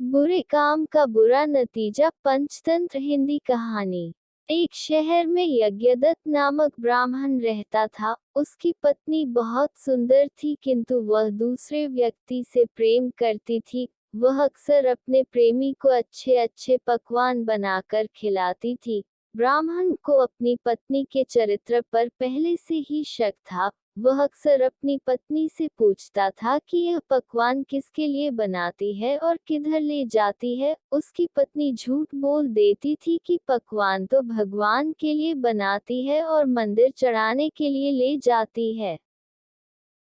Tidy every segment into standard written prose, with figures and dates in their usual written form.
बुरे काम का बुरा नतीजा। पंचतंत्र हिंदी कहानी। एक शहर में यज्ञदत्त नामक ब्राह्मण रहता था। उसकी पत्नी बहुत सुंदर थी, किंतु वह दूसरे व्यक्ति से प्रेम करती थी। वह अक्सर अपने प्रेमी को अच्छे अच्छे पकवान बनाकर खिलाती थी। ब्राह्मण को अपनी पत्नी के चरित्र पर पहले से ही शक था। वह अक्सर अपनी पत्नी से पूछता था कि यह पकवान किसके लिए बनाती है और किधर ले जाती है। उसकी पत्नी झूठ बोल देती थी कि पकवान तो भगवान के लिए बनाती है और मंदिर चढ़ाने के लिए ले जाती है।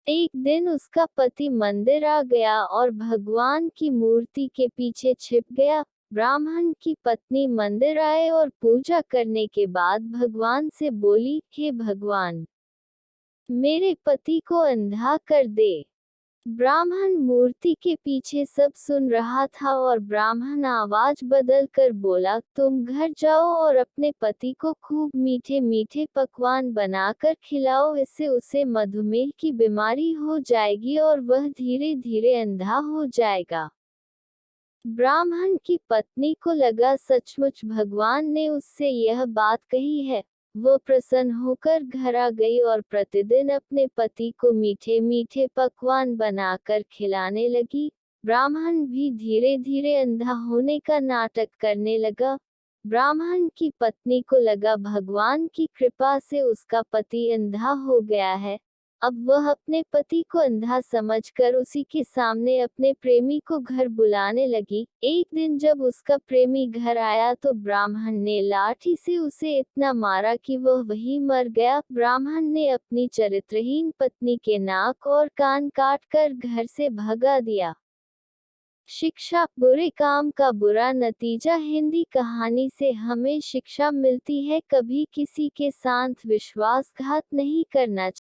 एक दिन उसका पति मंदिर आ गया और भगवान की मूर्ति के पीछे छिप गया। ब्राह्मण की पत्नी मंदिर आए और पूजा करने के बाद भगवान से बोली, हे भगवान, मेरे पति को अंधा कर दे। ब्राह्मण मूर्ति के पीछे सब सुन रहा था और ब्राह्मण आवाज बदल कर बोला, तुम घर जाओ और अपने पति को खूब मीठे मीठे पकवान बनाकर खिलाओ, इससे उसे मधुमेह की बीमारी हो जाएगी और वह धीरे धीरे अंधा हो जाएगा। ब्राह्मण की पत्नी को लगा सचमुच भगवान ने उससे यह बात कही है। वो प्रसन्न होकर घर आ गई और प्रतिदिन अपने पति को मीठे मीठे पकवान बनाकर खिलाने लगी। ब्राह्मण भी धीरे धीरे अंधा होने का नाटक करने लगा। ब्राह्मण की पत्नी को लगा भगवान की कृपा से उसका पति अंधा हो गया है। अब वह अपने पति को अंधा समझकर उसी के सामने अपने प्रेमी को घर बुलाने लगी। एक दिन जब उसका प्रेमी घर आया तो ब्राह्मण ने लाठी से उसे इतना मारा कि वह वहीं मर गया। ब्राह्मण ने अपनी चरित्रहीन पत्नी के नाक और कान काटकर घर से भगा दिया। शिक्षा। बुरे काम का बुरा नतीजा। हिंदी कहानी से हमें शिक्षा मिलती है, कभी किसी के साथ विश्वासघात नहीं करना चाहिए।